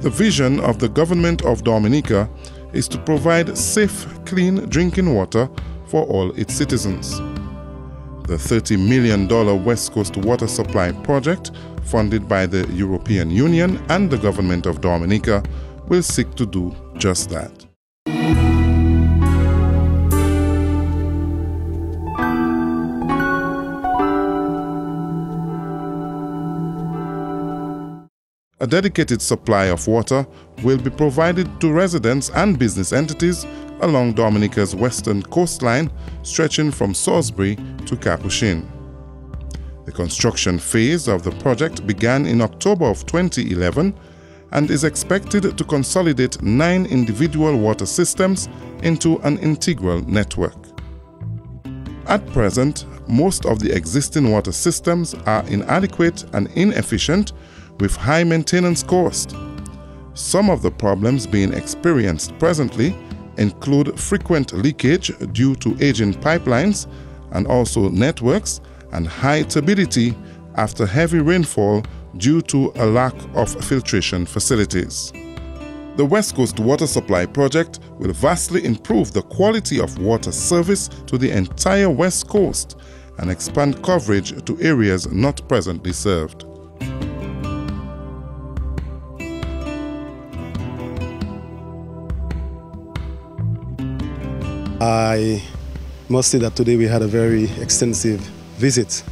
The vision of the government of Dominica is to provide safe, clean drinking water for all its citizens. The $30 million West Coast Water Supply Project, funded by the European Union and the government of Dominica, will seek to do just that. A dedicated supply of water will be provided to residents and business entities along Dominica's western coastline, stretching from Salisbury to Capuchin. The construction phase of the project began in October of 2011 and is expected to consolidate 9 individual water systems into an integral network. At present, most of the existing water systems are inadequate and inefficient, with high maintenance cost. Some of the problems being experienced presently include frequent leakage due to aging pipelines and also networks, and high turbidity after heavy rainfall due to a lack of filtration facilities. The West Coast Water Supply Project will vastly improve the quality of water service to the entire West Coast and expand coverage to areas not presently served. I must say that today we had a very extensive visit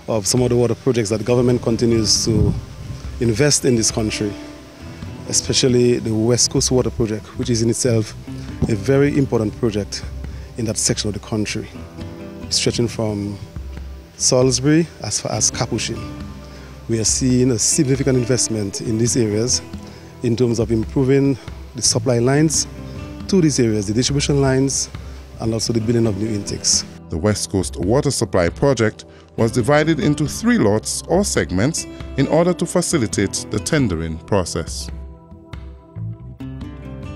of some of the water projects that the government continues to invest in this country, especially the West Coast Water Project, which is in itself a very important project in that section of the country, stretching from Salisbury as far as Capuchin. We are seeing a significant investment in these areas in terms of improving the supply lines to these areas, the distribution lines, and also the building of new intakes. The West Coast Water Supply Project was divided into 3 lots or segments in order to facilitate the tendering process.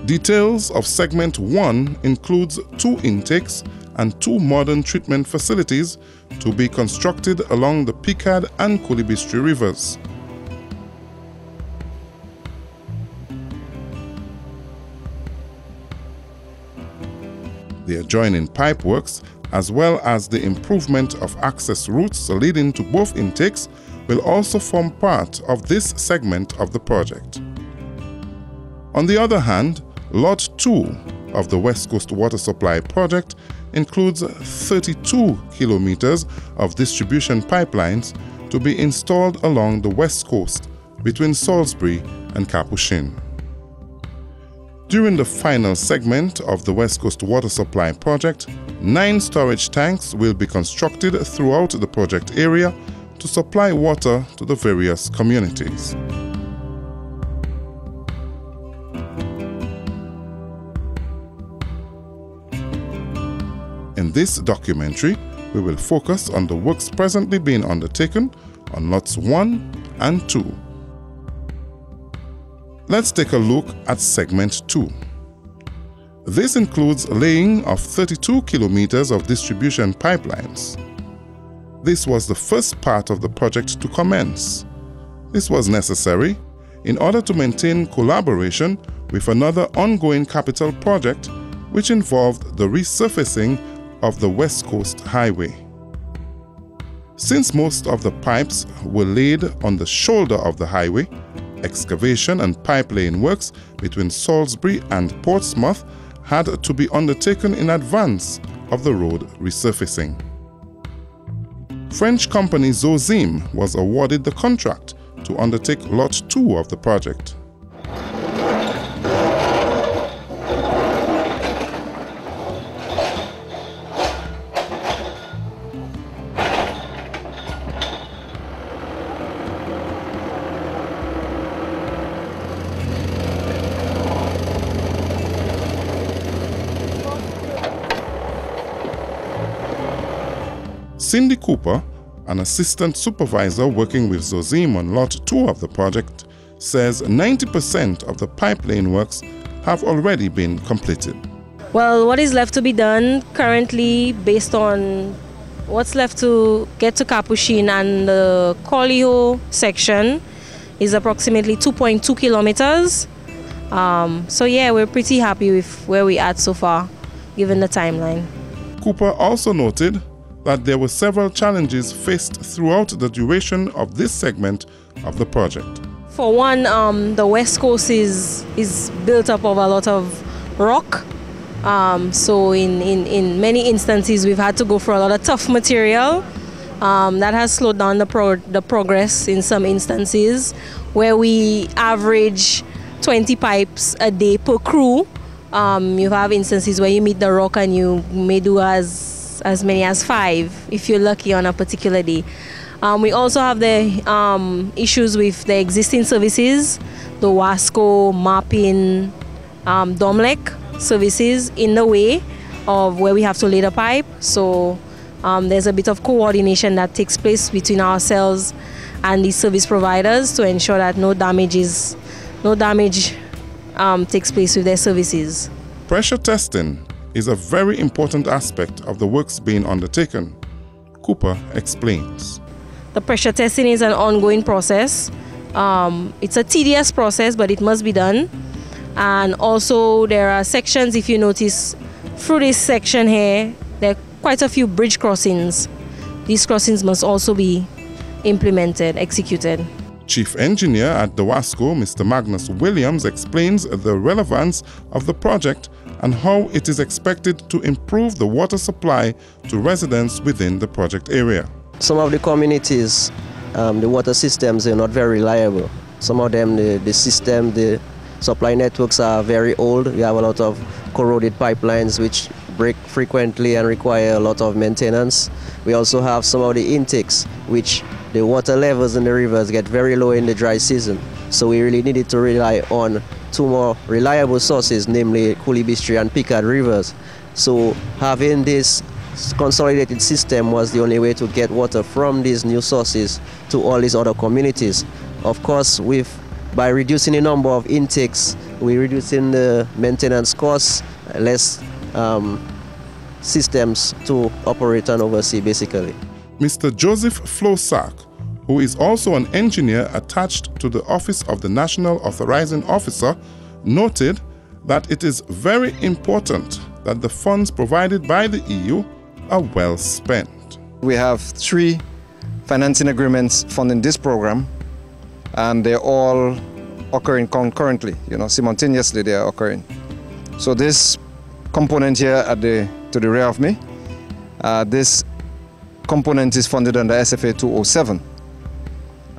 Details of Segment 1 includes 2 intakes and 2 modern treatment facilities to be constructed along the Picard and Kulibistri rivers. The adjoining pipeworks, as well as the improvement of access routes leading to both intakes, will also form part of this segment of the project. On the other hand, Lot 2 of the West Coast Water Supply Project includes 32 kilometers of distribution pipelines to be installed along the West Coast between Salisbury and Capuchin. During the final segment of the West Coast Water Supply Project, 9 storage tanks will be constructed throughout the project area to supply water to the various communities. In this documentary, we will focus on the works presently being undertaken on Lots 1 and 2. Let's take a look at Segment 2. This includes laying of 32 kilometers of distribution pipelines. This was the first part of the project to commence. This was necessary in order to maintain collaboration with another ongoing capital project which involved the resurfacing of the West Coast Highway. Since most of the pipes were laid on the shoulder of the highway, excavation and pipelaying works between Salisbury and Portsmouth had to be undertaken in advance of the road resurfacing. French company Zozim was awarded the contract to undertake Lot 2 of the project. Cindy Cooper, an assistant supervisor working with Zozim on Lot 2 of the project, says 90% of the pipeline works have already been completed. Well, what is left to be done currently, based on what's left to get to Capuchin and the Colio section, is approximately 2.2 kilometers. So yeah, we're pretty happy with where we're at so far, given the timeline. Cooper also noted that there were several challenges faced throughout the duration of this segment of the project. For one, the West Coast is built up of a lot of rock. So in many instances, we've had to go for a lot of tough material. That has slowed down the progress in some instances, where we average 20 pipes a day per crew. You have instances where you meet the rock and you may do as many as 5 if you're lucky on a particular day. We also have the issues with the existing services, the WASCO, MAPIN, DOMLEC services in the way of where we have to lay the pipe. So there's a bit of coordination that takes place between ourselves and the service providers to ensure that no damage takes place with their services. Pressure testing is a very important aspect of the works being undertaken. Cooper explains. The pressure testing is an ongoing process. It's a tedious process, but it must be done. And also there are sections, if you notice, through this section here, there are quite a few bridge crossings. These crossings must also be implemented, executed. Chief Engineer at the WASCO, Mr. Magnus Williams, explains the relevance of the project and how it is expected to improve the water supply to residents within the project area. Some of the communities, the water systems are not very reliable. Some of them, the supply networks are very old. You have a lot of corroded pipelines which break frequently and require a lot of maintenance. We also have some of the intakes which the water levels in the rivers get very low in the dry season. So we really needed to rely on 2 more reliable sources, namely Cooley-Bistri and Picard rivers. So having this consolidated system was the only way to get water from these new sources to all these other communities. Of course, by reducing the number of intakes, we're reducing the maintenance costs, less systems to operate and oversee, basically. Mr. Joseph Flosak, who is also an engineer attached to the Office of the National Authorizing Officer, noted that it is very important that the funds provided by the EU are well spent. We have 3 financing agreements funding this program, and they're all occurring concurrently, simultaneously they are occurring. So this component here to the rear of me, this component is funded under SFA 207.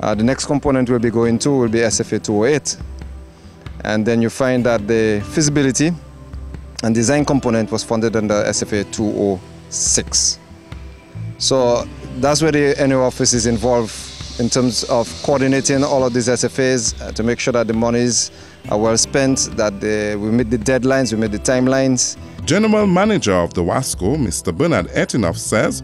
The next component we'll be going to will be SFA 208. And then you find that the feasibility and design component was funded under SFA 206. So that's where the NO office is involved in terms of coordinating all of these SFAs to make sure that the monies are well spent, that we meet the deadlines, we meet the timelines. General Manager of the WASCO, Mr. Bernard Etinoff, says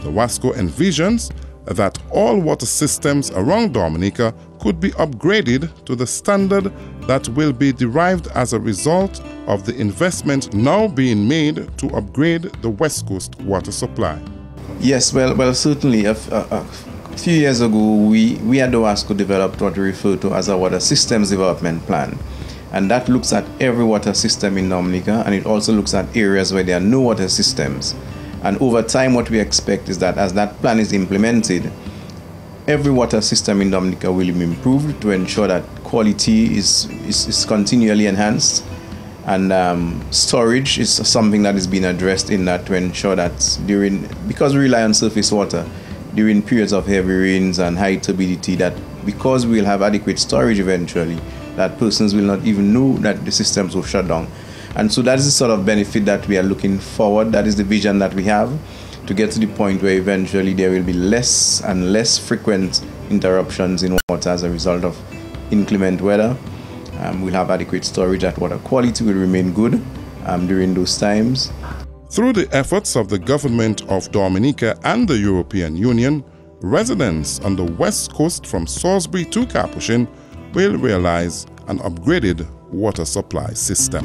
the WASCO envisions that all water systems around Dominica could be upgraded to the standard that will be derived as a result of the investment now being made to upgrade the West Coast water supply. Yes, well certainly. A few years ago, we at the WASCO developed what we refer to as a water systems development plan. And that looks at every water system in Dominica, and it also looks at areas where there are no water systems. And over time, what we expect is that as that plan is implemented, every water system in Dominica will be improved to ensure that quality is continually enhanced. And storage is something that is being addressed in that to ensure that because we rely on surface water, during periods of heavy rains and high turbidity, that because we'll have adequate storage eventually, that persons will not even know that the systems will shut down. And so that is the sort of benefit that we are looking forward. That is the vision that we have, to get to the point where eventually there will be less and less frequent interruptions in water as a result of inclement weather. We'll have adequate storage, that water quality will remain good during those times. Through the efforts of the government of Dominica and the European Union, residents on the West Coast from Salisbury to Capuchin will realize an upgraded water supply system.